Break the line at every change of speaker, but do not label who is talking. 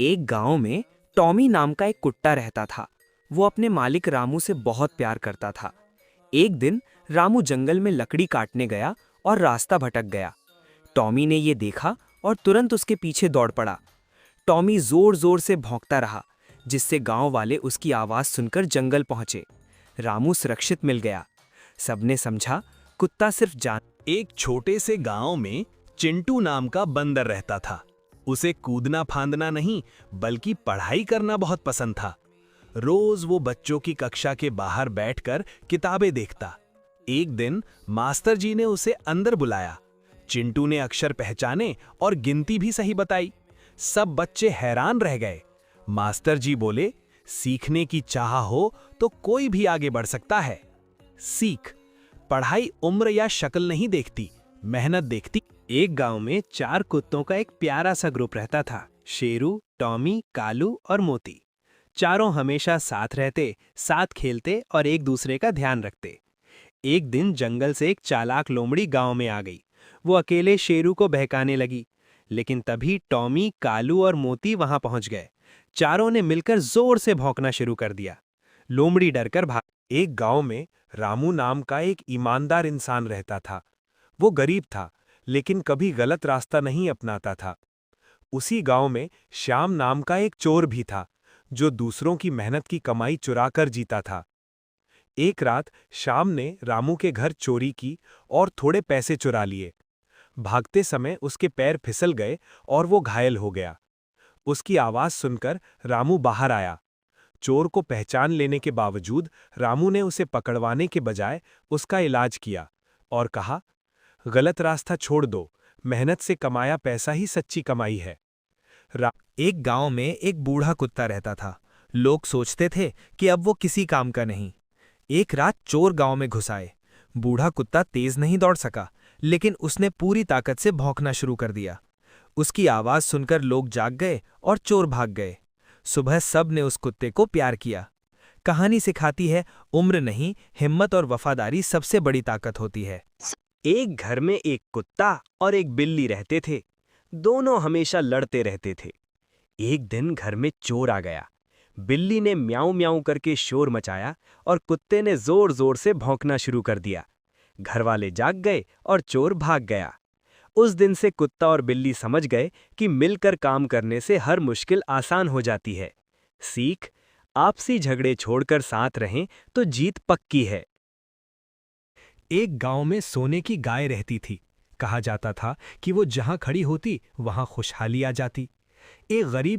एक गांव में टॉमी नाम का एक कुत्ता रहता था। वो अपने मालिक रामू से बहुत प्यार करता था। एक दिन रामू जंगल में लकड़ी काटने गया और रास्ता भटक गया। टॉमी ने ये देखा और तुरंत उसके पीछे दौड़ पड़ा। टॉमी जोर जोर से भौंकता रहा, जिससे गांव वाले उसकी आवाज सुनकर जंगल पहुंचे। रामू सुरक्षित मिल गया। सबने समझा कुत्ता सिर्फ जान।
एक छोटे से गांव में चिंटू नाम का बंदर रहता था। उसे कूदना फांदना नहीं बल्कि पढ़ाई करना बहुत पसंद था। रोज वो बच्चों की कक्षा के बाहर बैठकर किताबें देखता। एक दिन मास्टर जी ने उसे अंदर बुलाया। चिंटू ने अक्षर पहचाने और गिनती भी सही बताई। सब बच्चे हैरान रह गए। मास्टर जी बोले, सीखने की चाह हो तो कोई भी आगे बढ़ सकता है। सीख, पढ़ाई उम्र या शक्ल नहीं देखती, मेहनत देखती। एक गांव में 4 कुत्तों का एक प्यारा सा ग्रुप रहता था। शेरू, टॉमी, कालू और मोती। चारों हमेशा साथ रहते, साथ खेलते और एक दूसरे का ध्यान रखते। एक दिन जंगल से एक चालाक लोमड़ी गांव में आ गई। वो अकेले शेरू को बहकाने लगी, लेकिन तभी टॉमी, कालू और मोती वहां पहुंच गए। चारों ने मिलकर जोर से भौंकना शुरू कर दिया। लोमड़ी डरकर भाग। एक गांव में रामू नाम का एक ईमानदार इंसान रहता था। वो गरीब था, लेकिन कभी गलत रास्ता नहीं अपनाता था। उसी गांव में श्याम नाम का एक चोर भी था, जो दूसरों की मेहनत की कमाई चुराकर जीता था। एक रात श्याम ने रामू के घर चोरी की और थोड़े पैसे चुरा लिए। भागते समय उसके पैर फिसल गए और वो घायल हो गया। उसकी आवाज सुनकर रामू बाहर आया। चोर को पहचान लेने के बावजूद रामू ने उसे पकड़वाने के बजाय उसका इलाज किया और कहा, गलत रास्ता छोड़ दो, मेहनत से कमाया पैसा ही सच्ची कमाई है। एक गांव में एक बूढ़ा कुत्ता रहता था। लोग सोचते थे कि अब वो किसी काम का नहीं। एक रात चोर गांव में घुस आए। बूढ़ा कुत्ता तेज नहीं दौड़ सका, लेकिन उसने पूरी ताकत से भौंकना शुरू कर दिया। उसकी आवाज सुनकर लोग जाग गए और चोर भाग गए। सुबह सब ने उस कुत्ते को प्यार किया। कहानी सिखाती है, उम्र नहीं, हिम्मत और वफादारी सबसे बड़ी ताकत होती है। एक घर में एक कुत्ता और एक बिल्ली रहते थे। दोनों हमेशा लड़ते रहते थे। एक दिन घर में चोर आ गया। बिल्ली ने म्याऊं म्याऊं करके शोर मचाया और कुत्ते ने जोर जोर से भौंकना शुरू कर दिया। घरवाले जाग गए और चोर भाग गया। उस दिन से कुत्ता और बिल्ली समझ गए कि मिलकर काम करने से हर मुश्किल आसान हो जाती है। सीख, आपसी झगड़े छोड़कर साथ रहें तो जीत पक्की है। एक गांव में सोने की गाय रहती थी। कहा जाता था कि वो जहां खड़ी होती वहां खुशहाली आ जाती। एक गरीब